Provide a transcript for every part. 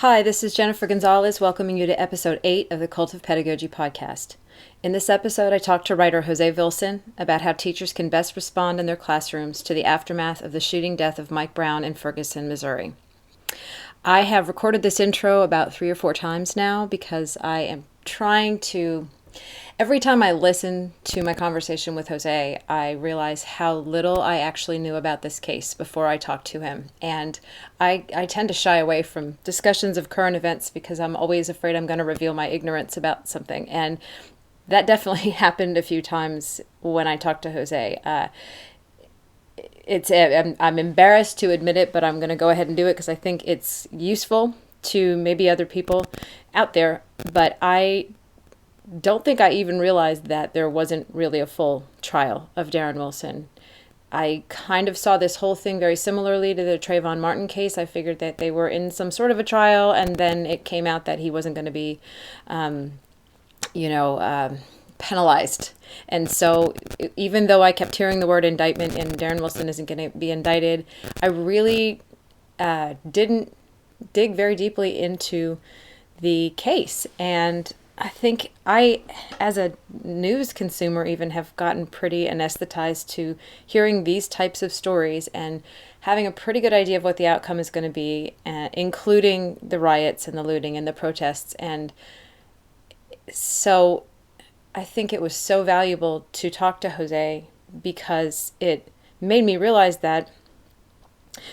Hi, this is Jennifer Gonzalez welcoming you to episode 8 of the Cult of Pedagogy podcast. In this episode, I talked to writer José Vilson about how teachers can best respond in their classrooms to the aftermath of the shooting death of Mike Brown in Ferguson, Missouri. I have recorded this intro about 3 or 4 times now because I am trying to... Every time I listen to my conversation with Jose, I realize how little I actually knew about this case before I talked to him. And I tend to shy away from discussions of current events because I'm always afraid I'm going to reveal my ignorance about something. And that definitely happened a few times when I talked to Jose. I'm embarrassed to admit it, but I'm going to go ahead and do it because I think it's useful to maybe other people out there. But I don't think I even realized that there wasn't really a full trial of Darren Wilson. I kind of saw this whole thing very similarly to the Trayvon Martin case. I figured that they were in some sort of a trial, and then it came out that he wasn't going to be, penalized. And so even though I kept hearing the word indictment and Darren Wilson isn't going to be indicted, I really didn't dig very deeply into the case. And I think I, as a news consumer, even have gotten pretty anesthetized to hearing these types of stories and having a pretty good idea of what the outcome is going to be, including the riots and the looting and the protests. And so I think it was so valuable to talk to Jose because it made me realize that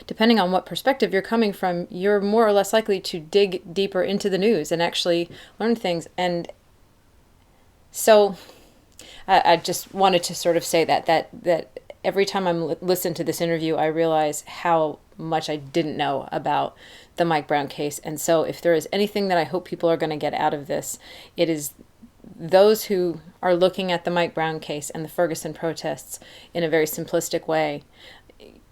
depending on what perspective you're coming from, you're more or less likely to dig deeper into the news and actually learn things. And so I just wanted to sort of say that every time I'm listen to this interview, I realize how much I didn't know about the Mike Brown case. And so if there is anything that I hope people are going to get out of this, it is those who are looking at the Mike Brown case and the Ferguson protests in a very simplistic way.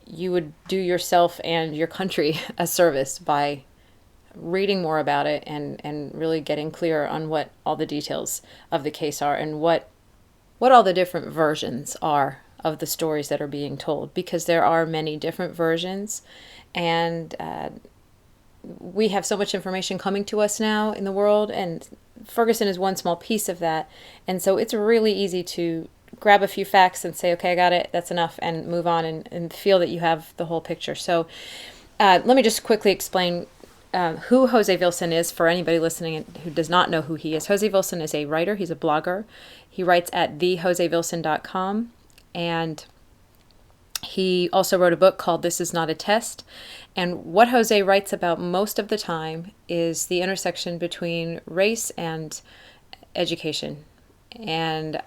You would do yourself and your country a service by reading more about it and really getting clear on what all the details of the case are and what all the different versions are of the stories that are being told, because there are many different versions, and we have so much information coming to us now in the world, and Ferguson is one small piece of that. And so it's really easy to grab a few facts and say, okay, I got it, that's enough, and move on and feel that you have the whole picture. So let me just quickly explain who Jose Vilson is for anybody listening who does not know who he is. Jose Vilson is a writer. He's a blogger. He writes at thejosevilson.com, and he also wrote a book called This Is Not a Test. And what Jose writes about most of the time is the intersection between race and education, and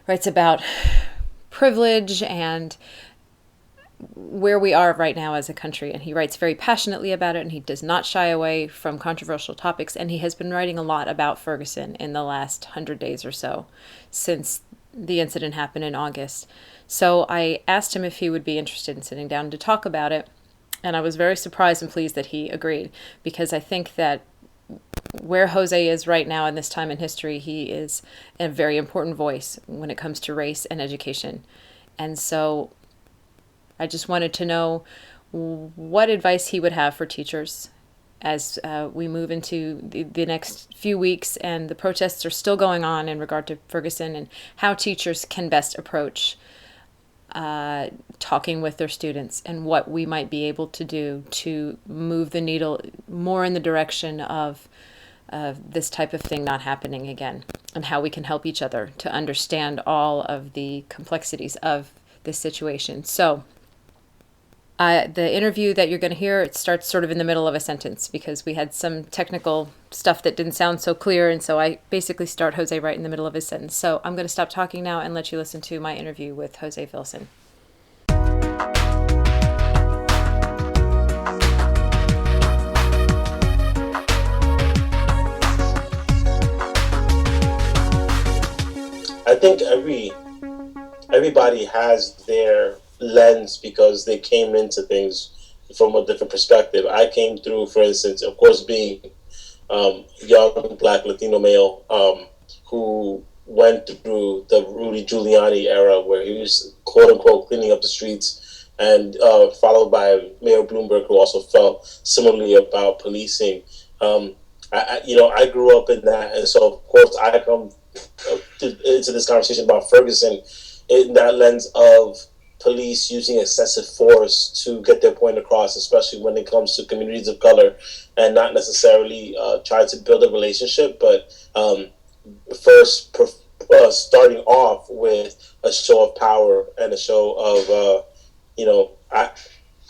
writes about privilege and where we are right now as a country. And he writes very passionately about it, and he does not shy away from controversial topics. And he has been writing a lot about Ferguson in the last 100 days or so since the incident happened in August. So I asked him if he would be interested in sitting down to talk about it. And I was very surprised and pleased that he agreed, because I think that where Jose is right now in this time in history, he is a very important voice when it comes to race and education. And so I just wanted to know what advice he would have for teachers as we move into the next few weeks and the protests are still going on in regard to Ferguson, and how teachers can best approach talking with their students and what we might be able to do to move the needle more in the direction of this type of thing not happening again, and how we can help each other to understand all of the complexities of this situation. So the interview that you're going to hear, it starts sort of in the middle of a sentence because we had some technical stuff that didn't sound so clear, and so I basically start Jose right in the middle of his sentence. So I'm going to stop talking now and let you listen to my interview with Jose Vilson. I think everybody has their lens because they came into things from a different perspective. I came through, for instance, of course, being young Black Latino male who went through the Rudy Giuliani era where he was quote unquote cleaning up the streets and followed by Mayor Bloomberg, who also felt similarly about policing. Um, I grew up in that, and so of course I come into this conversation about Ferguson in that lens of police using excessive force to get their point across, especially when it comes to communities of color, and not necessarily try to build a relationship, but first starting off with a show of power and a show of you know I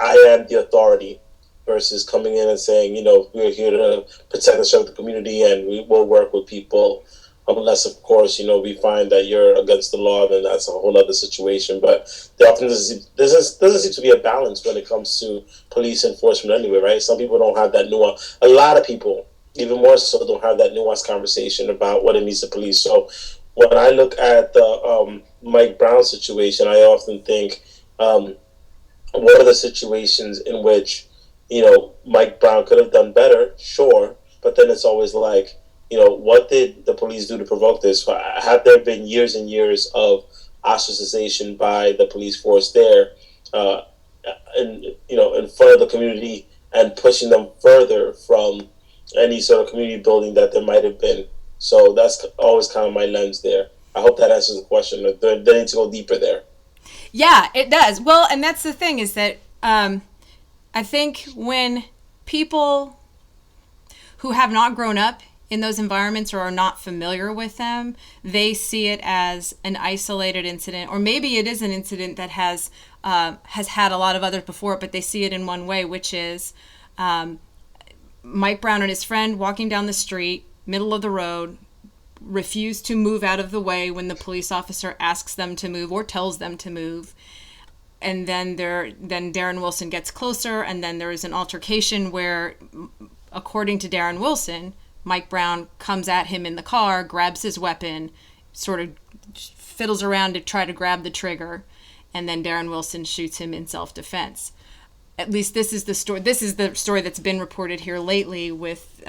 I am the authority versus coming in and saying, we're here to protect and serve the community and we will work with people. Unless, of course, we find that you're against the law, then that's a whole other situation. But there often doesn't seem to be a balance when it comes to police enforcement anyway, right? Some people don't have that nuance. A lot of people, even more so, don't have that nuanced conversation about what it means to police. So when I look at the Mike Brown situation, I often think, what are the situations in which Mike Brown could have done better? Sure, but then it's always like, what did the police do to provoke this? Have there been years and years of ostracization by the police force there, uh, in front of the community and pushing them further from any sort of community building that there might have been? So that's always kind of my lens there. I hope that answers the question. They need to go deeper there. Yeah, it does. Well, and that's the thing is that I think when people who have not grown up in those environments or are not familiar with them, they see it as an isolated incident, or maybe it is an incident that has had a lot of others before it, but they see it in one way, which is Mike Brown and his friend walking down the street, middle of the road, refuse to move out of the way when the police officer asks them to move or tells them to move. And then Darren Wilson gets closer, and then there is an altercation where, according to Darren Wilson, Mike Brown comes at him in the car, grabs his weapon, sort of fiddles around to try to grab the trigger, and then Darren Wilson shoots him in self-defense. At least this is the story. This is the story that's been reported here lately with,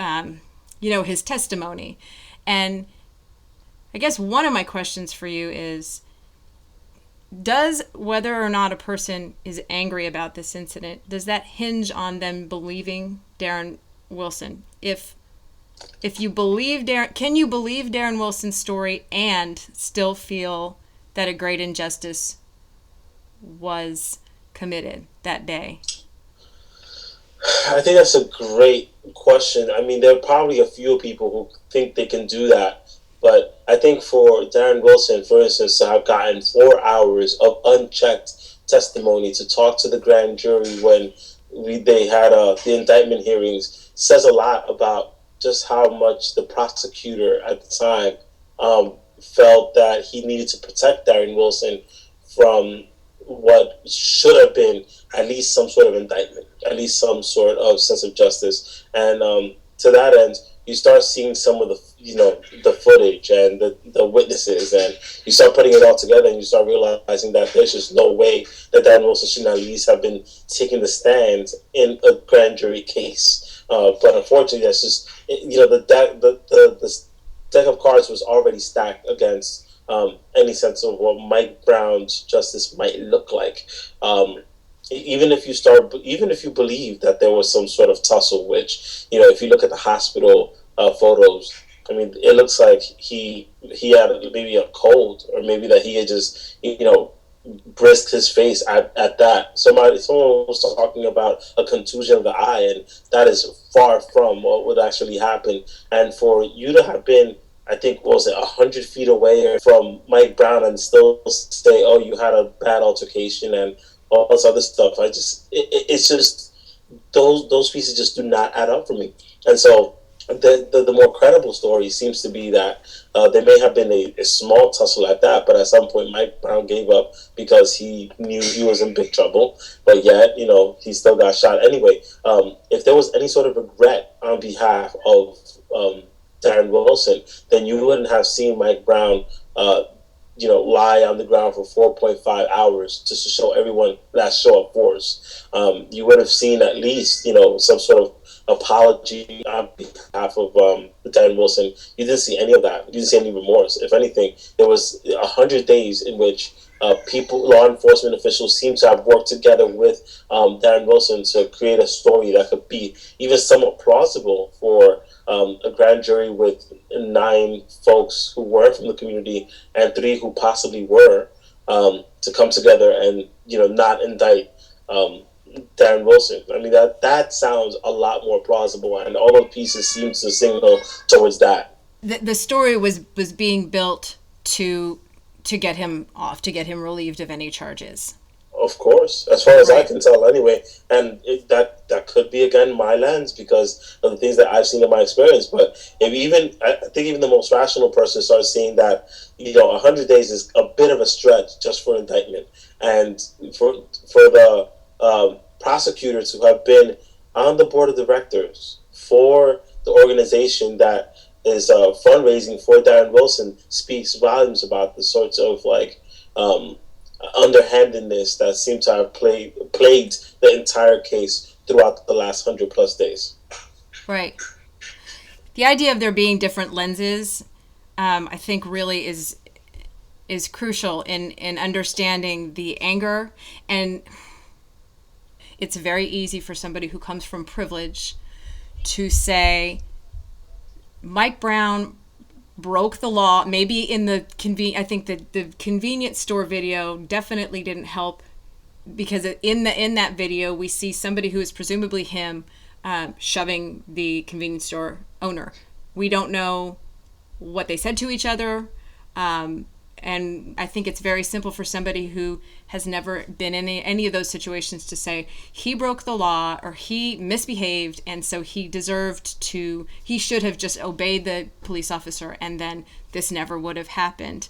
his testimony. And I guess one of my questions for you is, does whether or not a person is angry about this incident, does that hinge on them believing Darren Wilson? If you believe can you believe Darren Wilson's story and still feel that a great injustice was committed that day? I think that's a great question. I mean, there are probably a few people who think they can do that. But I think for Darren Wilson, for instance, to have gotten 4 hours of unchecked testimony to talk to the grand jury when they had the indictment hearings says a lot about just how much the prosecutor at the time felt that he needed to protect Darren Wilson from what should have been at least some sort of indictment, at least some sort of sense of justice. And to that end, you start seeing some of the footage and the witnesses, and you start putting it all together, and you start realizing that there's just no way that Dan Wilson should at least have been taking the stand in a grand jury case. But unfortunately, that's just the deck of cards was already stacked against any sense of what Mike Brown's justice might look like. Even if you believe that there was some sort of tussle, which if you look at the hospital photos, I mean, it looks like he had maybe a cold, or maybe that he had just brisked his face at that. Someone was talking about a contusion of the eye, and that is far from what would actually happen. And for you to have been, I think, what was it, 100 feet away from Mike Brown and still say, "Oh, you had a bad altercation," and all this other stuff. It's just those pieces just do not add up for me. And so the more credible story seems to be that there may have been a small tussle at that, but at some point Mike Brown gave up because he knew he was in big trouble. But yet, he still got shot anyway. If there was any sort of regret on behalf of Darren Wilson, then you wouldn't have seen Mike Brown lie on the ground for 4.5 hours just to show everyone that show of force. You would have seen at least, some sort of apology on behalf of Darren Wilson. You didn't see any of that. You didn't see any remorse. If anything, there was 100 days in which law enforcement officials seem to have worked together with Darren Wilson to create a story that could be even somewhat plausible for a grand jury with 9 folks who were from the community and 3 who possibly were, to come together and not indict Darren Wilson. I mean, that sounds a lot more plausible, and all the pieces seem to signal towards that. The story was being built to get him off, to get him relieved of any charges. Of course, as far as I Right. can tell, anyway, and that could be again my lens because of the things that I've seen in my experience. But if even I think even the most rational person starts seeing that 100 days is a bit of a stretch just for indictment, and for the prosecutors who have been on the board of directors for the organization that is fundraising for Darren Wilson speaks volumes about the sorts of underhandedness that seemed to have plagued the entire case throughout the last 100+ days. Right. The idea of there being different lenses, I think, really is crucial in understanding the anger. And it's very easy for somebody who comes from privilege to say Mike Brown broke the law. Maybe in the I think the convenience store video definitely didn't help, because in that video we see somebody who is presumably him shoving the convenience store owner. We don't know what they said to each other, and I think it's very simple for somebody who has never been in any of those situations to say he broke the law or he misbehaved, and so he should have just obeyed the police officer, and then this never would have happened.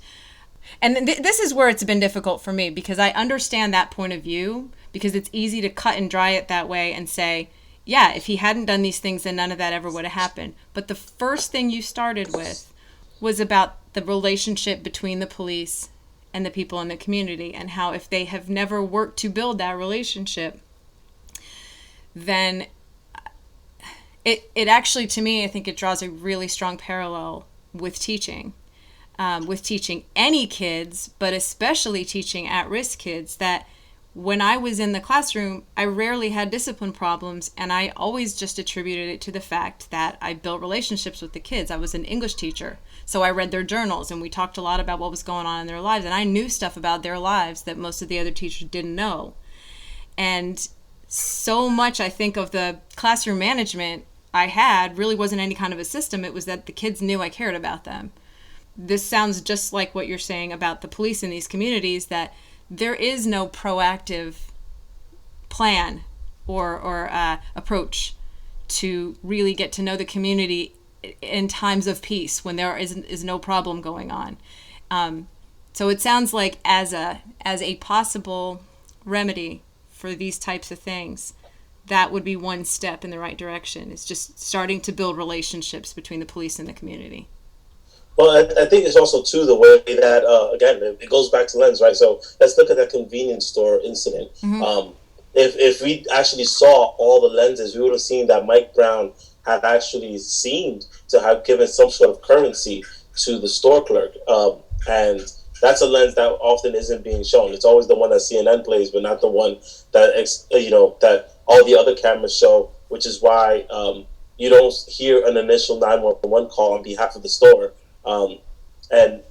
And this is where it's been difficult for me, because I understand that point of view, because it's easy to cut and dry it that way and say, yeah, if he hadn't done these things, then none of that ever would have happened. But the first thing you started with was about the relationship between the police and the people in the community, and how if they have never worked to build that relationship, then it actually, to me, I think it draws a really strong parallel with teaching any kids, but especially teaching at-risk kids, that when I was in the classroom, I rarely had discipline problems, and I always just attributed it to the fact that I built relationships with the kids. I was an English teacher, so I read their journals, and we talked a lot about what was going on in their lives, and I knew stuff about their lives that most of the other teachers didn't know. And so much, I think, of the classroom management I had really wasn't any kind of a system. It was that the kids knew I cared about them. This sounds just like what you're saying about the police in these communities, that there is no proactive plan or approach to really get to know the community in times of peace when there is no problem going on. So it sounds like as a possible remedy for these types of things, that would be one step in the right direction. It's just starting to build relationships between the police and the community. Well, I think it's also too the way that again it goes back to lens, right? So let's look at that convenience store incident. Mm-hmm. If we actually saw all the lenses, we would have seen that Mike Brown had actually seemed to have given some sort of currency to the store clerk, and that's a lens that often isn't being shown. It's always the one that CNN plays, but not the one that that all the other cameras show, which is why you don't hear an initial 911 call on behalf of the store. And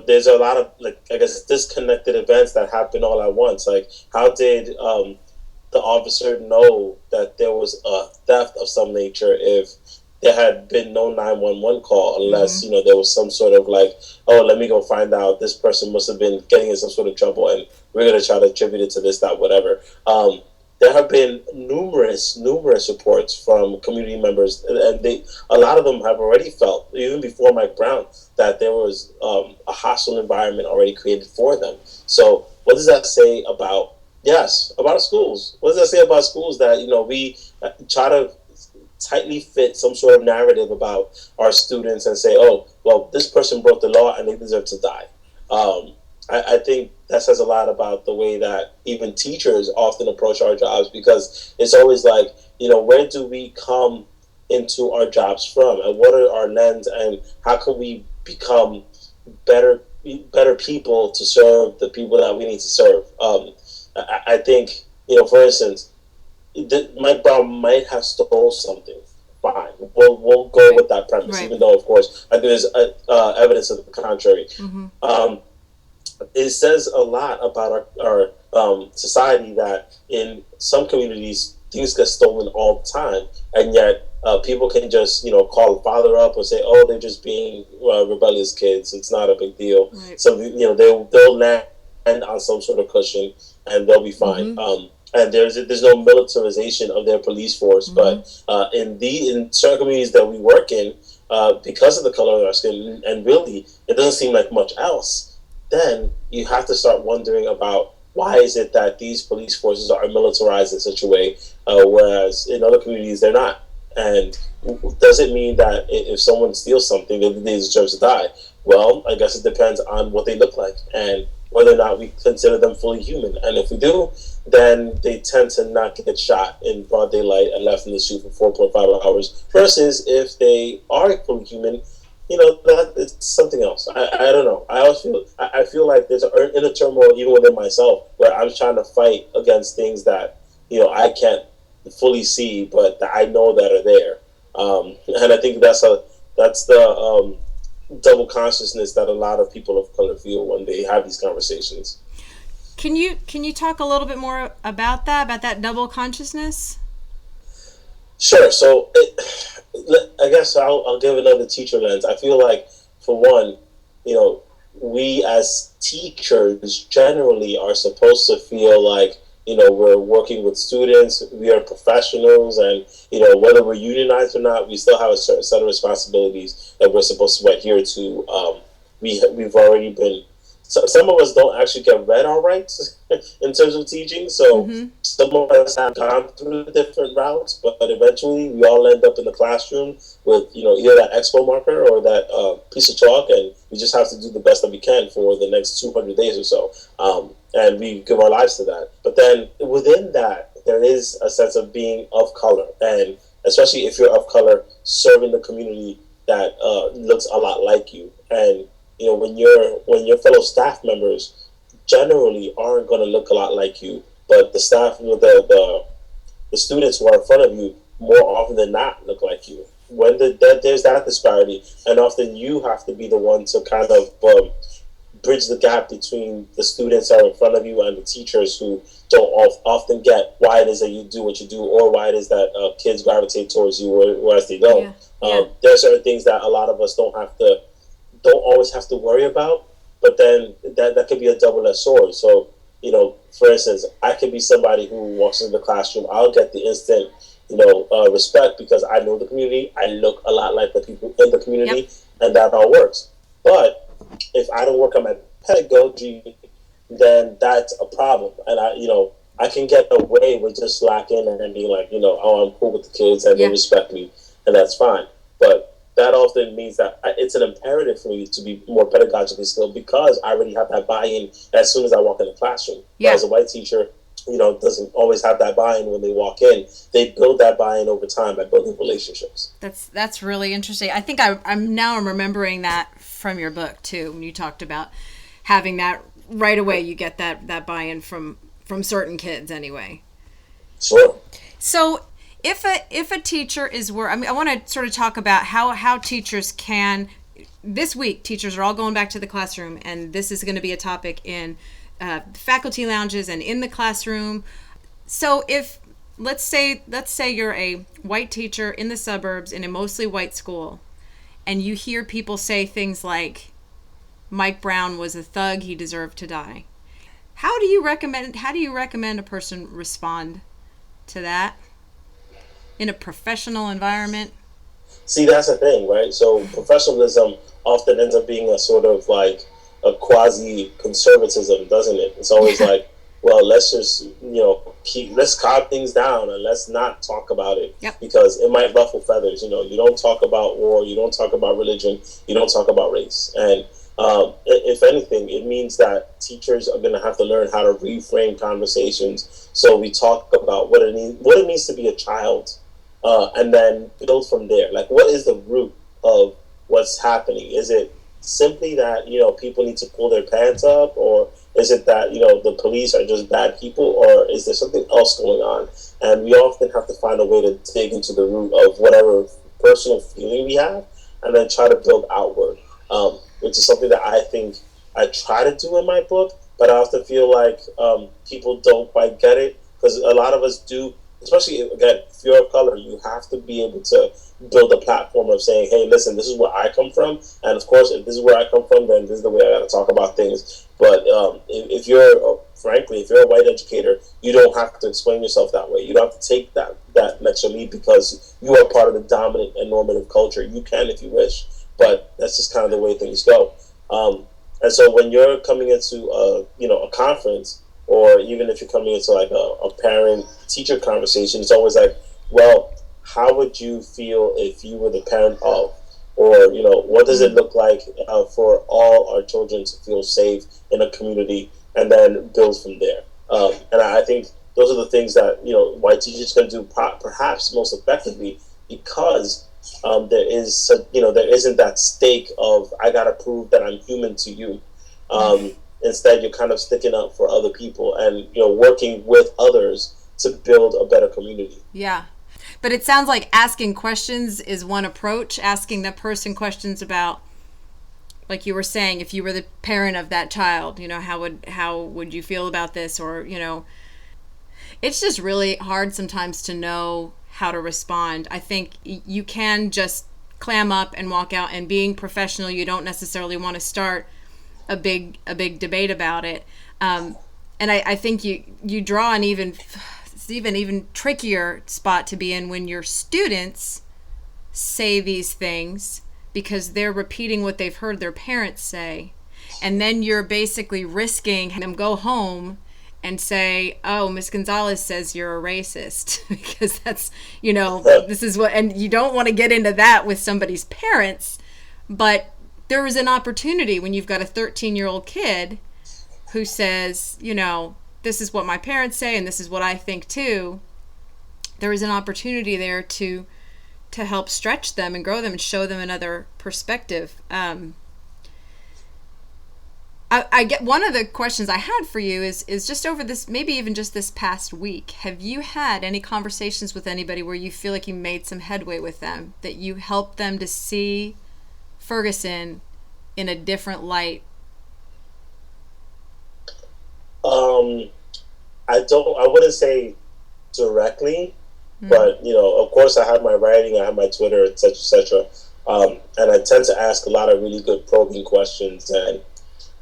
there's a lot of I guess disconnected events that happen all at once. Like, how did the officer know that there was a theft of some nature if there had been no 911 call, unless Mm-hmm. there was some sort of oh, let me go find out, this person must have been getting in some sort of trouble, and we're going to try to attribute it to this, that, whatever. There have been numerous reports from community members, and a lot of them have already felt, even before Mike Brown, that there was a hostile environment already created for them. So what does that say about schools? What does that say about schools, that we try to tightly fit some sort of narrative about our students and say, oh, well, this person broke the law and they deserve to die? I think that says a lot about the way that even teachers often approach our jobs, because it's always where do we come into our jobs from, and what are our lens, and how can we become better, better people to serve the people that we need to serve. I think, for instance, Mike Brown might have stole something. Fine, we'll go Right. with that premise, Right. even though, of course, I think there's evidence of the contrary. Mm-hmm. Um, it says a lot about our society that in some communities things get stolen all the time, and yet people can just call the father up or say, "Oh, they're just being rebellious kids. It's not a big deal." Right. So they'll land on some sort of cushion and they'll be fine. Mm-hmm. And there's no militarization of their police force, Mm-hmm. but in certain communities that we work in, because of the color of our skin, and really it doesn't seem like much else, then you have to start wondering about why is it that these police forces are militarized in such a way, whereas in other communities they're not. And does it mean that if someone steals something, they deserve to die? Well, I guess it depends on what they look like and whether or not we consider them fully human. And if we do, then they tend to not get shot in broad daylight and left in the street for 4.5 hours. Versus if they are fully human, that it's something else. I don't know. I always feel like there's an inner turmoil even within myself where I'm trying to fight against things that I can't fully see, but that I know that are there. And I think that's the double consciousness that a lot of people of color feel when they have these conversations. Can you talk a little bit more about that double consciousness? Sure. So I guess I'll give another teacher lens. I feel like, for one, we as teachers generally are supposed to feel like, we're working with students, we are professionals, and, whether we're unionized or not, we still have a certain set of responsibilities that we're supposed to adhere to. We've already been, so some of us don't actually get read our rights in terms of teaching, so Mm-hmm. some of us have gone through different routes, but eventually we all end up in the classroom with, either that expo marker or that piece of chalk, and we just have to do the best that we can for the next 200 days or so. And we give our lives to that. But then within that, there is a sense of being of color, and especially if you're of color, serving the community that looks a lot like you. And when your fellow staff members generally aren't going to look a lot like you, but the staff, the students who are in front of you, more often than not look like you. When there's that disparity, and often you have to be the one to kind of bridge the gap between the students that are in front of you and the teachers who don't often get why it is that you do what you do, or why it is that kids gravitate towards you, whereas they don't. Yeah. Yeah. There are certain things that a lot of us don't always have to worry about, but then that could be a double-edged sword. So, for instance, I could be somebody who walks into the classroom. I'll get the instant, respect because I know the community. I look a lot like the people in the community, Yep. and that all works. But if I don't work on my pedagogy, then that's a problem. And I can get away with just slacking and being like, oh, I'm cool with the kids and they Yeah. respect me, and that's fine. But that often means that it's an imperative for me to be more pedagogically skilled because I already have that buy-in as soon as I walk in the classroom. Yeah. But as a white teacher, doesn't always have that buy-in when they walk in. They build that buy-in over time by building relationships. That's really interesting. I think I'm remembering that from your book too, when you talked about having that right away. You get that buy-in from certain kids anyway. Sure. So if a teacher is I want to sort of talk about how teachers can. This week, teachers are all going back to the classroom, and this is going to be a topic in faculty lounges and in the classroom. So if let's say you're a white teacher in the suburbs in a mostly white school, and you hear people say things like, Mike Brown was a thug, he deserved to die. How do you recommend a person respond to that in a professional environment? See, that's the thing, right? So professionalism often ends up being a sort of like a quasi conservatism, doesn't it? It's always like, well, let's just let's calm things down and let's not talk about it. Yep. Because it might ruffle feathers. You don't talk about war, you don't talk about religion, you don't talk about race, and if anything, it means that teachers are going to have to learn how to reframe conversations. So we talk about what it means to be a child, and then build from there. Like, what is the root of what's happening? Is it simply that people need to pull their pants up, or is it that the police are just bad people, or is there something else going on? And we often have to find a way to dig into the root of whatever personal feeling we have, and then try to build outward, which is something that I think I try to do in my book, but I often feel like people don't quite get it, because a lot of us do, especially again, if you're of color, you have to be able to build a platform of saying, hey, listen, this is where I come from. And of course, if this is where I come from, then this is the way I got to talk about things. But if you're, frankly, if you're a white educator, you don't have to explain yourself that way. You don't have to take that extra lead because you are part of the dominant and normative culture. You can if you wish, but that's just kind of the way things go. And so when you're coming into a conference, or even if you're coming into like a parent teacher conversation, it's always like, well, how would you feel if you were the parent of, or what does it look like for all our children to feel safe in a community, and then build from there. And I think those are the things that white teachers can do perhaps most effectively, because there isn't that stake of I gotta prove that I'm human to you. Instead, you're kind of sticking up for other people and working with others to build a better community. Yeah. But it sounds like asking questions is one approach. Asking the person questions about, like you were saying, if you were the parent of that child, how would you feel about this? Or, it's just really hard sometimes to know how to respond. I think you can just clam up and walk out, and being professional, you don't necessarily want to start a big debate about it. And I think you draw an even trickier spot to be in when your students say these things because they're repeating what they've heard their parents say, and then you're basically risking them go home and say, oh, Miss Gonzalez says you're a racist because that's this is what, and you don't want to get into that with somebody's parents. But there is an opportunity when you've got a 13-year-old kid who says, this is what my parents say and this is what I think too. There is an opportunity there to help stretch them and grow them and show them another perspective. I get one of the questions I had for you is just over this, maybe even just this past week, have you had any conversations with anybody where you feel like you made some headway with them, that you helped them to see Ferguson in a different light? I wouldn't say directly, but of course I have my writing, I have my Twitter, etc., etc. And I tend to ask a lot of really good probing questions, and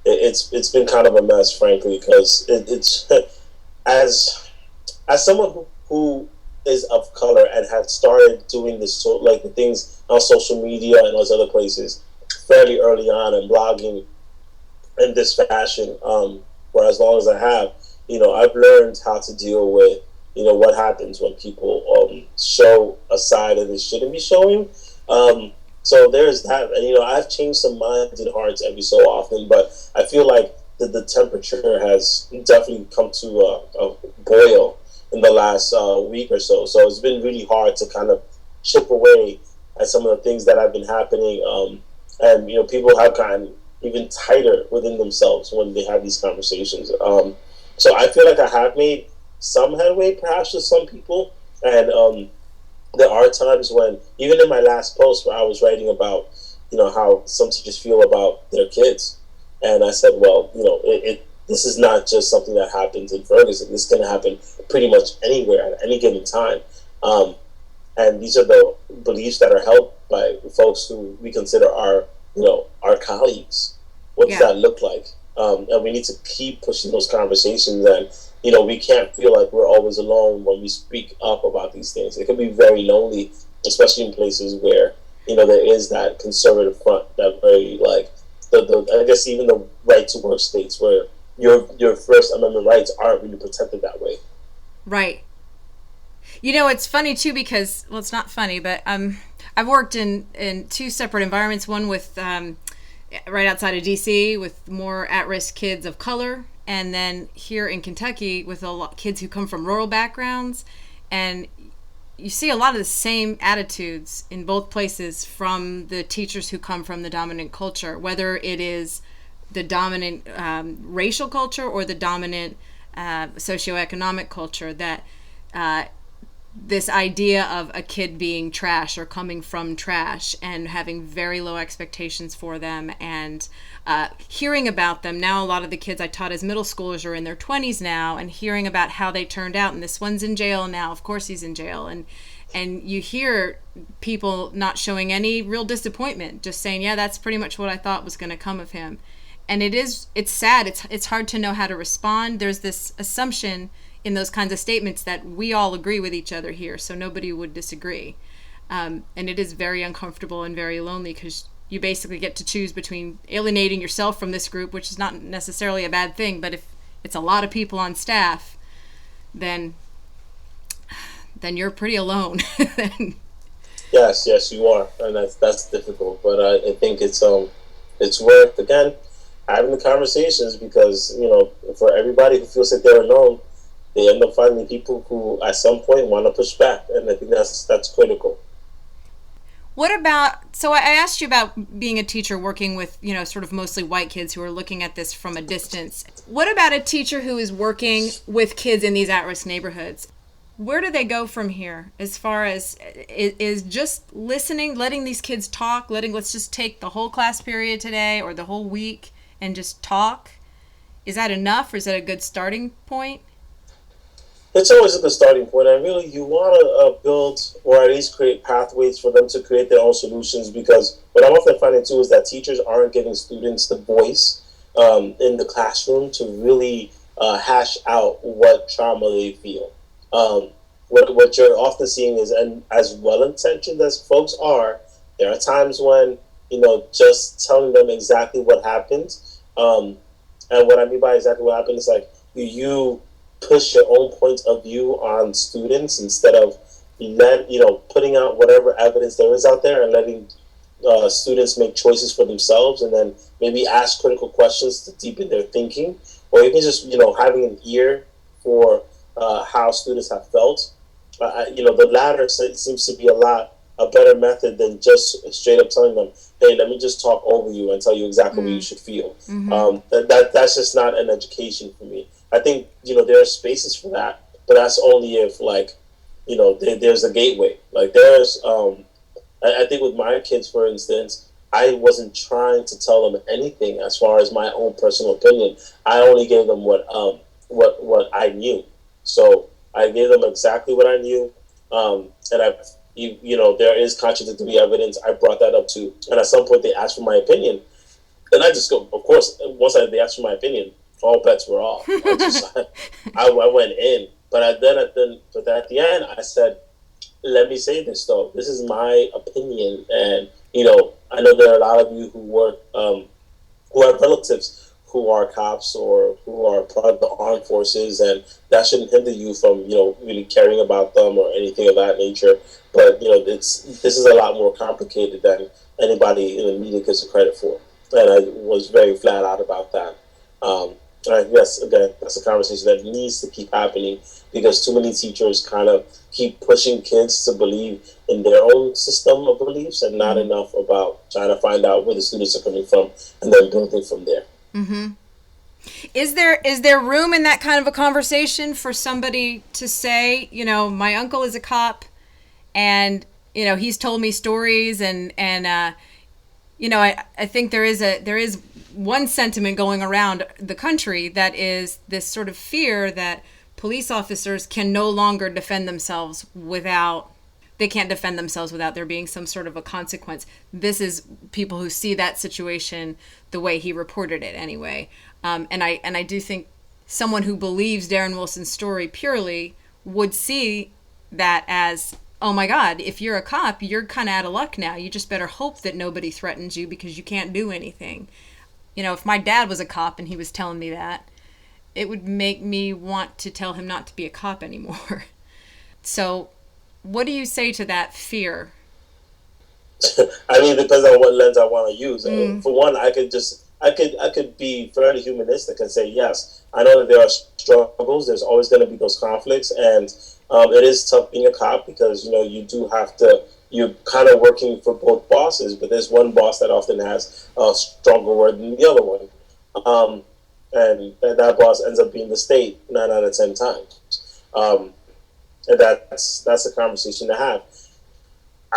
it's been kind of a mess, frankly, because it's as someone who is of color and had started doing this like the things on social media and those other places fairly early on, and blogging in this fashion for as long as I have, I've learned how to deal with what happens when people show a side that they shouldn't be showing. So there's that, and I've changed some minds and hearts every so often, but I feel like the temperature has definitely come to a boil in the last week or so. So it's been really hard to kind of chip away at some of the things that have been happening, and people have gotten even tighter within themselves when they have these conversations. So I feel like I have made some headway, perhaps, with some people, and there are times when, even in my last post where I was writing about, how some teachers feel about their kids, and I said, well, this is not just something that happens in Ferguson. This can happen pretty much anywhere at any given time, and these are the beliefs that are held by folks who we consider our colleagues. What does that look like? And we need to keep pushing those conversations, and we can't feel like we're always alone when we speak up about these things. It can be very lonely, especially in places where there is that conservative front, that very like I guess even the right to work states where your First Amendment rights aren't really protected that way. Right. It's funny too because, well, it's not funny, but I've worked in two separate environments. One with right outside of DC with more at-risk kids of color, and then here in Kentucky with a lot kids who come from rural backgrounds. And you see a lot of the same attitudes in both places from the teachers who come from the dominant culture, whether it is the dominant racial culture or the dominant socioeconomic culture, that this idea of a kid being trash or coming from trash and having very low expectations for them, and hearing about them. Now a lot of the kids I taught as middle schoolers are in their 20s now, and hearing about how they turned out, and this one's in jail now, of course he's in jail, and you hear people not showing any real disappointment, just saying, yeah, that's pretty much what I thought was going to come of him. And it's sad. It's hard to know how to respond. There's this assumption in those kinds of statements that we all agree with each other here, so nobody would disagree. And it is very uncomfortable and very lonely, because you basically get to choose between alienating yourself from this group, which is not necessarily a bad thing, but if it's a lot of people on staff, then you're pretty alone. Yes, you are, and that's difficult. But I think it's worth, again, having the conversations, because for everybody who feels that they're alone, they end up finding people who at some point want to push back, and I think that's critical. What about, so I asked you about being a teacher working with, sort of mostly white kids who are looking at this from a distance. What about a teacher who is working with kids in these at-risk neighborhoods? Where do they go from here, as far as is just listening, letting these kids talk, let's just take the whole class period today or the whole week and just talk? Is that enough, or is that a good starting point? It's always a good starting point, and really you want to build, or at least create pathways for them to create their own solutions, because what I'm often finding too is that teachers aren't giving students the voice in the classroom to really hash out what trauma they feel. What you're often seeing is, and as well-intentioned as folks are, there are times when, just telling them exactly what happened, and what I mean by exactly what happened is like you push your own point of view on students instead of putting out whatever evidence there is out there and letting students make choices for themselves, and then maybe ask critical questions to deepen their thinking, or even just having an ear for how students have felt. The latter seems to be a better method than just straight up telling them, hey, let me just talk over you and tell you exactly what you should feel. That's just not an education for me. I think there are spaces for that, but that's only if there's a gateway. Like there's I think with my kids, for instance, I wasn't trying to tell them anything as far as my own personal opinion. I only gave them what I knew. So I gave them exactly what I knew, and there is contradictory evidence. I brought that up too, and at some point they asked for my opinion, and I just go, of course. Once they asked for my opinion, all bets were off. I went in, but at the end, I said, "Let me say this though. This is my opinion, and I know there are a lot of you who work, who have relatives who are cops or who are part of the armed forces, and that shouldn't hinder you from really caring about them or anything of that nature. But this is a lot more complicated than anybody in the media gives it credit for." And I was very flat out about that. Yes, again, that's a conversation that needs to keep happening, because too many teachers kind of keep pushing kids to believe in their own system of beliefs and not enough about trying to find out where the students are coming from and then building from there. Mm-hmm. Is there room in that kind of a conversation for somebody to say, my uncle is a cop, and he's told me stories, and I think there is one sentiment going around the country that is this sort of fear that police officers can no longer defend themselves without there being some sort of a consequence. This is people who see that situation the way he reported it anyway. And I do think someone who believes Darren Wilson's story purely would see that as, oh my God, if you're a cop, you're kind of out of luck now. You just better hope that nobody threatens you because you can't do anything. If my dad was a cop and he was telling me that, it would make me want to tell him not to be a cop anymore. So what do you say to that fear? I mean, it depends on what lens I want to use. For one, I could be fairly humanistic and say, yes, I know that there are struggles. There's always going to be those conflicts, and It is tough being a cop because you do have to. You're kind of working for both bosses, but there's one boss that often has a stronger word than the other one, um, and that boss ends up being the state 9 out of 10 times. And that's a conversation to have.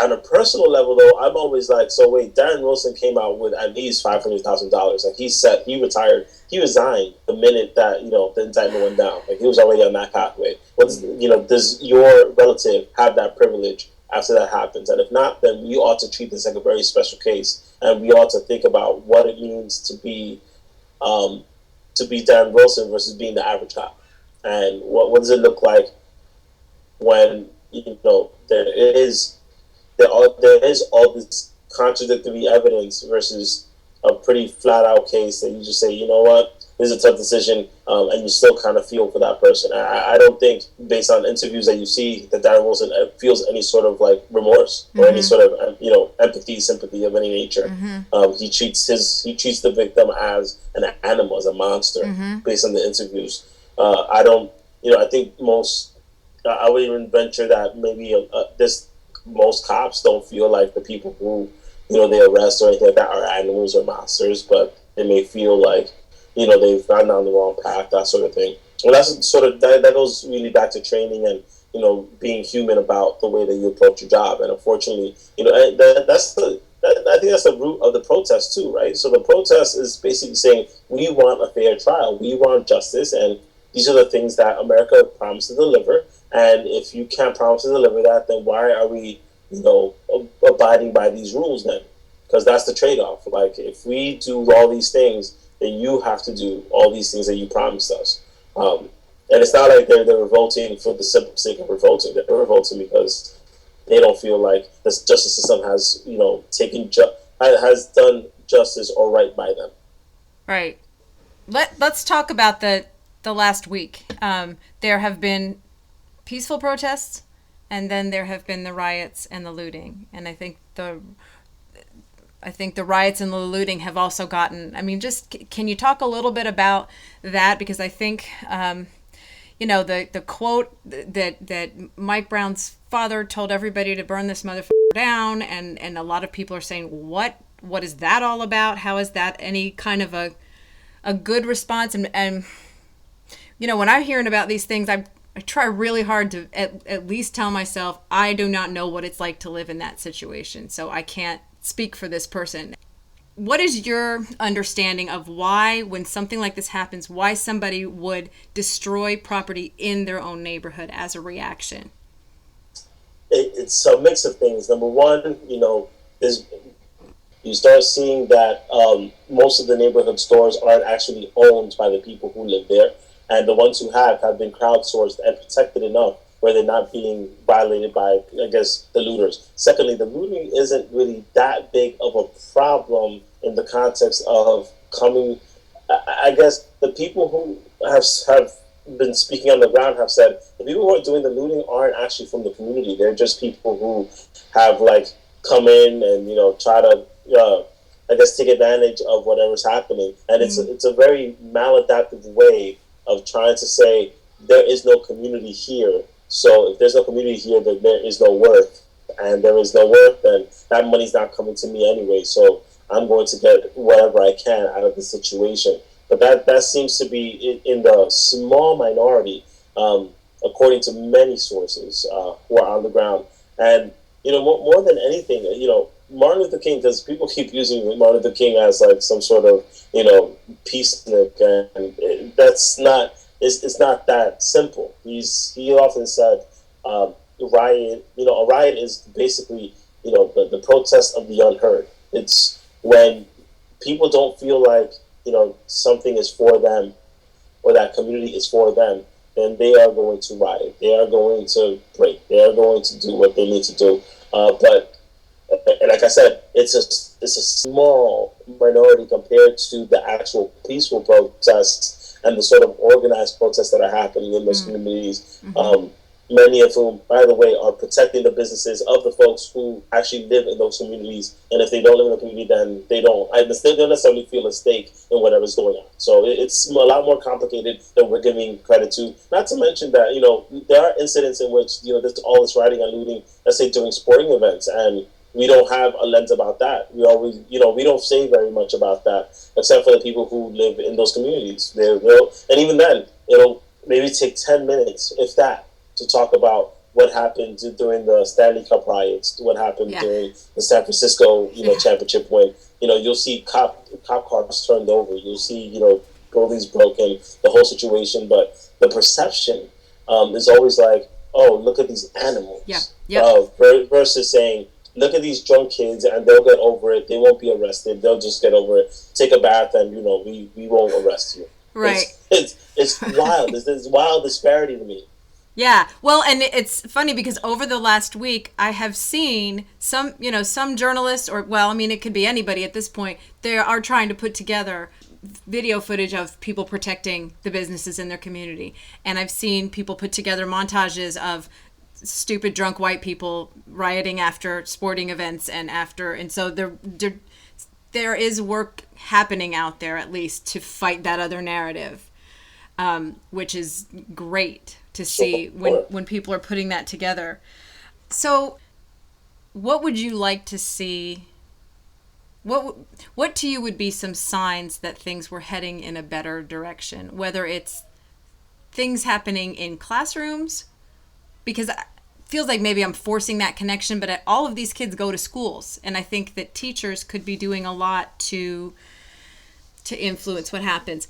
On a personal level, though, I'm always like, so wait, Darren Wilson came out with at least $500,000. Like he retired, he resigned the minute that the indictment went down. Like he was already on that pathway. Does your relative have that privilege after that happens? And if not, then we ought to treat this like a very special case, and we ought to think about what it means um, to be Darren Wilson versus being the average cop, and what does it look like when there is all this contradictory evidence versus a pretty flat out case that you just say, you know what, this is a tough decision, and you still kind of feel for that person. I don't think, based on interviews that you see, that Darren Wilson feels any sort of like remorse or any sort of empathy, sympathy of any nature. He treats the victim as an animal, as a monster, based on the interviews. I don't, I think I would even venture that maybe this most cops don't feel like the people who they arrest or anything like that are animals or monsters, but they may feel like they've gone down the wrong path, that sort of thing. Well, that's sort of that goes really back to training and being human about the way that you approach your job. And unfortunately, I think that's the root of the protest too, right? So the protest is basically saying we want a fair trial, we want justice, and these are the things that America promised to deliver. And if you can't promise to deliver that, then why are we, abiding by these rules then? Because that's the trade-off. Like, if we do all these things, then you have to do all these things that you promised us. And it's not like they're revolting for the simple sake of revolting. They're revolting because they don't feel like the justice system has, has done justice or right by them. Right. Let's talk about the last week. There have been peaceful protests, and then there have been the riots and the looting. And I think the riots and the looting have also gotten. I mean, just can you talk a little bit about that? Because I think, the quote that Mike Brown's father told everybody to burn this motherfucker down, and a lot of people are saying, what is that all about? How is that any kind of a good response? And when I'm hearing about these things, I try really hard to at least tell myself I do not know what it's like to live in that situation, so I can't speak for this person. What is your understanding of why, when something like this happens, why somebody would destroy property in their own neighborhood as a reaction? It's a mix of things. Number one, is you start seeing that most of the neighborhood stores aren't actually owned by the people who live there. And the ones who have been crowdsourced and protected enough where they're not being violated by, I guess, the looters. Secondly, the looting isn't really that big of a problem in the context of coming. I guess the people who have been speaking on the ground have said the people who are doing the looting aren't actually from the community. They're just people who have come in and try to I guess take advantage of whatever's happening. And it's a very maladaptive way of trying to say there is no community here. So if there's no community here, then there is no worth. And there is no worth, then that money's not coming to me anyway. So I'm going to get whatever I can out of the situation. But that seems to be in the small minority, according to many sources who are on the ground. And, more than anything, Martin Luther King, because people keep using Martin Luther King as some sort of, peacenik, and that's not, it's not that simple. He often said, riot, a riot is basically, the protest of the unheard. It's when people don't feel like, something is for them or that community is for them, then they are going to riot. They are going to break. They are going to do what they need to do. But like I said, it's a small minority compared to the actual peaceful protests and the sort of organized protests that are happening in those communities. many of whom, by the way, are protecting the businesses of the folks who actually live in those communities. And if they don't live in the community, then they don't necessarily feel a stake in whatever's going on. So it's a lot more complicated than we're giving credit to. Not to mention that, there are incidents in which, there's all this rioting and looting, let's say during sporting events, and we don't have a lens about that. We always, we don't say very much about that, except for the people who live in those communities. They will, and even then, it'll maybe take 10 minutes, if that, to talk about what happened during the Stanley Cup riots, what happened Yeah. during the San Francisco, Yeah. championship win. You'll see cop cars turned over. You'll see, buildings broken, the whole situation. But the perception is always like, oh, look at these animals. Yeah. Yep. Versus saying, look at these drunk kids and they'll get over it. They won't be arrested. They'll just get over it. Take a bath and, we won't arrest you. Right. It's wild. There's wild disparity to me. Yeah. Well, and it's funny because over the last week, I have seen some journalists it could be anybody at this point. They are trying to put together video footage of people protecting the businesses in their community. And I've seen people put together montages of stupid drunk white people rioting after sporting events and so there is work happening out there, at least, to fight that other narrative, which is great to see when people are putting that together. So what would you like to see? What to you would be some signs that things were heading in a better direction, whether it's things happening in classrooms? Because it feels like maybe I'm forcing that connection, but all of these kids go to schools, and I think that teachers could be doing a lot to influence what happens,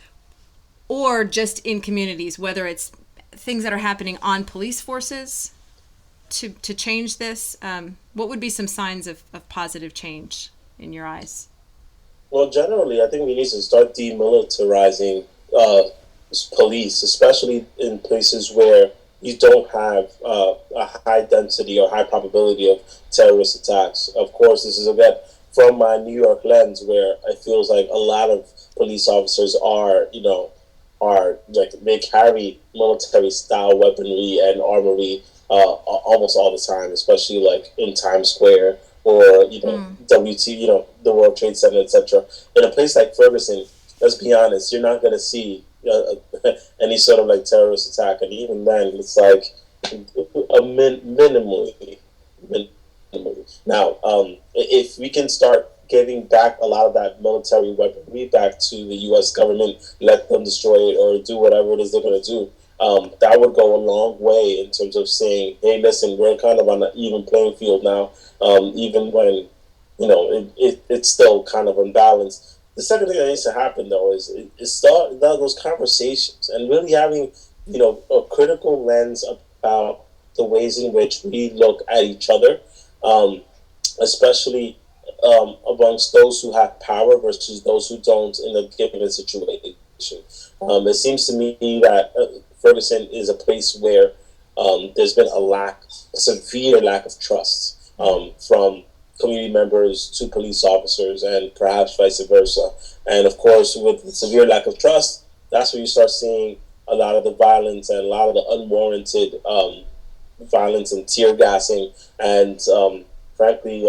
or just in communities, whether it's things that are happening on police forces to change this. What would be some signs of positive change in your eyes? Well, generally, I think we need to start demilitarizing police, especially in places where you don't have a high density or high probability of terrorist attacks. Of course, this is again from my New York lens, where it feels like a lot of police officers are like they carry military style weaponry and armory almost all the time, especially like in Times Square or WT, the World Trade Center, etc. In a place like Ferguson, let's be honest, you're not going to see any sort of like terrorist attack, and even then, it's like minimally. Now, if we can start giving back a lot of that military weaponry back to the U.S. government, let them destroy it or do whatever it is they're going to do, that would go a long way in terms of saying, hey, listen, we're kind of on an even playing field now, even when, it's still kind of unbalanced. The second thing that needs to happen, though, is start those conversations and really having, a critical lens about the ways in which we look at each other, especially amongst those who have power versus those who don't in a given situation. It seems to me that Ferguson is a place where there's been a severe lack of trust from community members to police officers, and perhaps vice versa. And of course, with the severe lack of trust, that's where you start seeing a lot of the violence and a lot of the unwarranted violence and tear gassing and frankly,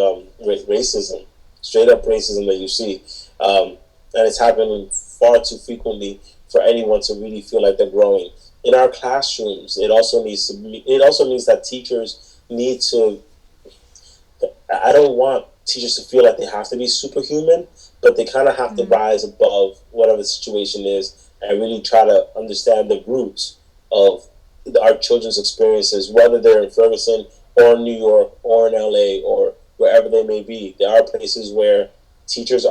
racism, straight up racism that you see. And it's happening far too frequently for anyone to really feel like they're growing. In our classrooms, it also means that teachers need to, I don't want teachers to feel like they have to be superhuman, but they kind of have to rise above whatever the situation is and really try to understand the roots of our children's experiences, whether they're in Ferguson or in New York or in LA or wherever they may be. There are places where teachers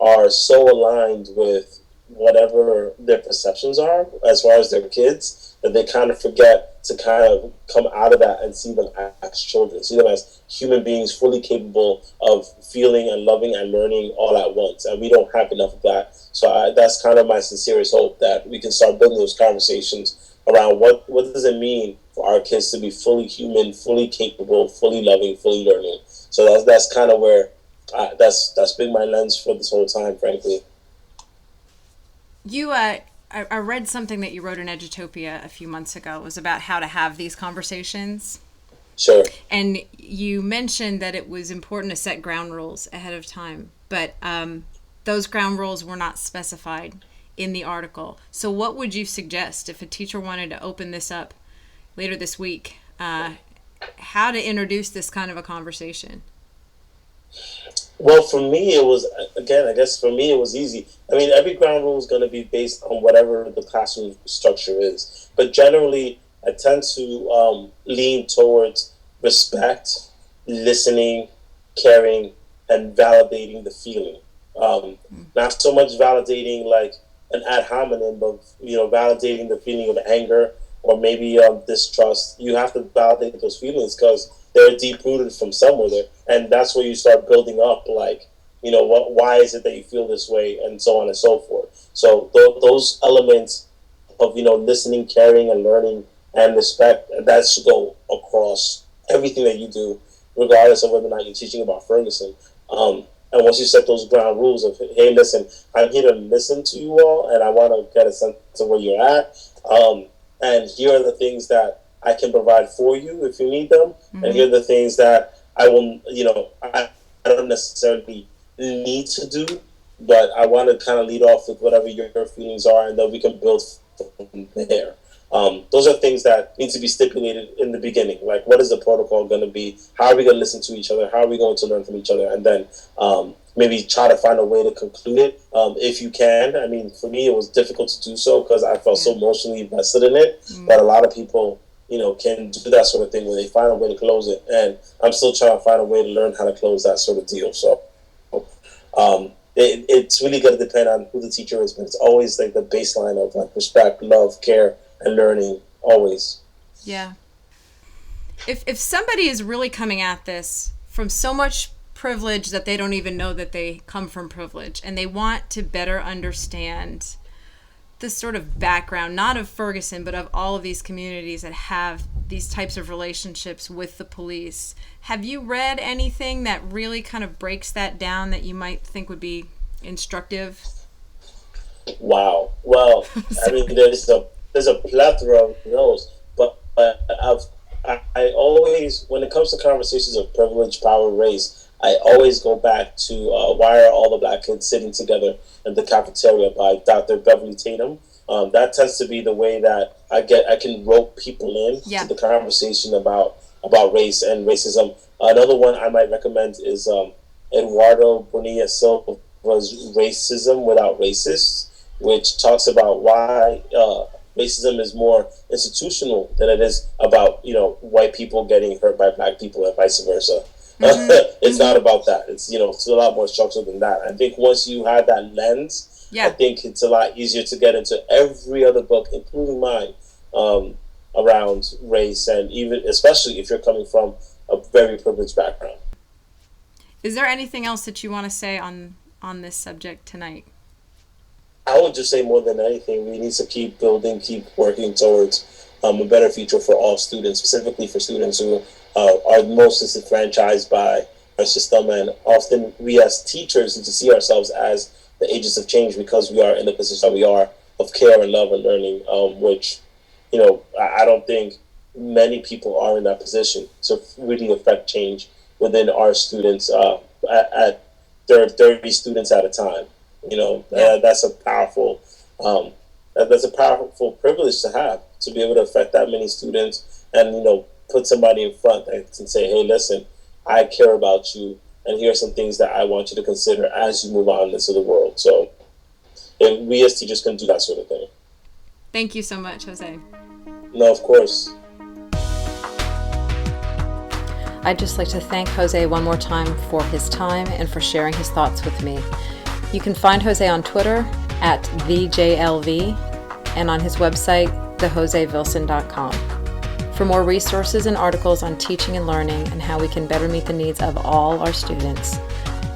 are so aligned with whatever their perceptions are as far as their kids that they kind of forget to kind of come out of that and see them as children, see them as human beings fully capable of feeling and loving and learning all at once. And we don't have enough of that. So that's kind of my sincerest hope, that we can start building those conversations around what does it mean for our kids to be fully human, fully capable, fully loving, fully learning. So that's kind of where that's been my lens for this whole time, frankly. You I read something that you wrote in Edutopia a few months ago. It was about how to have these conversations. Sure. And you mentioned that it was important to set ground rules ahead of time, but those ground rules were not specified in the article. So what would you suggest if a teacher wanted to open this up later this week, how to introduce this kind of a conversation? Well, for me, it was, again, I guess for me, it was easy. I mean, every ground rule is going to be based on whatever the classroom structure is. But generally, I tend to lean towards respect, listening, caring, and validating the feeling. Not so much validating like an ad hominem, but validating the feeling of anger or maybe distrust. You have to validate those feelings because they're deep rooted from somewhere there, and that's where you start building up. Like, why is it that you feel this way, and so on and so forth. So those elements of listening, caring, and learning and respect, that should go across everything that you do, regardless of whether or not you're teaching about Ferguson. And once you set those ground rules of, hey, listen, I'm here to listen to you all, and I want to get a sense of where you're at. And here are the things that I can provide for you if you need them. Mm-hmm. And here are the things that I will, I don't necessarily need to do, but I want to kind of lead off with whatever your feelings are, and then we can build from there. Those are things that need to be stipulated in the beginning. Like, what is the protocol going to be? How are we going to listen to each other? How are we going to learn from each other? And then maybe try to find a way to conclude it if you can. I mean, for me, it was difficult to do so because I felt so emotionally invested in it. But a lot of people, can do that sort of thing where they find a way to close it. And I'm still trying to find a way to learn how to close that sort of deal. So it's really going to depend on who the teacher is, but it's always like the baseline of like respect, love, care, and learning, always. Yeah. If somebody is really coming at this from so much privilege that they don't even know that they come from privilege, and they want to better understand the sort of background, not of Ferguson, but of all of these communities that have these types of relationships with the police, have you read anything that really kind of breaks that down that you might think would be instructive? Wow. Well, I mean, there's a plethora of those, but I always, when it comes to conversations of privilege, power, race, I always go back to Why Are All the Black Kids Sitting Together in the Cafeteria by Dr. Beverly Tatum. That tends to be the way that I can rope people in to the conversation about race and racism. Another one I might recommend is Eduardo Bonilla Silva's Racism Without Racists, which talks about why racism is more institutional than it is about white people getting hurt by black people and vice versa. It's not about that. It's it's a lot more structural than that. I think once you have that lens, I think it's a lot easier to get into every other book, including mine, around race, and even especially if you're coming from a very privileged background. Is there anything else that you want to say on this subject tonight? I would just say, more than anything, we need to keep building, keep working towards a better future for all students, specifically for students who are most disenfranchised by our system. And often we as teachers need to see ourselves as the agents of change because we are in the position that we are of care and love and learning, which, I don't think many people are in that position to really affect change within our students at 30 students at a time. That's a powerful privilege to have, to be able to affect that many students and put somebody in front that can say, hey, listen, I care about you, and here are some things that I want you to consider as you move on into the world. So if we as teachers can do that sort of thing. Thank you so much, Jose. No, of course. I'd just like to thank Jose one more time for his time and for sharing his thoughts with me. You can find Jose on Twitter at TheJLV and on his website, thejosevilson.com. For more resources and articles on teaching and learning and how we can better meet the needs of all our students,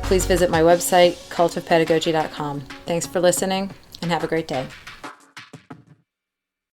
please visit my website, cultofpedagogy.com. Thanks for listening, and have a great day.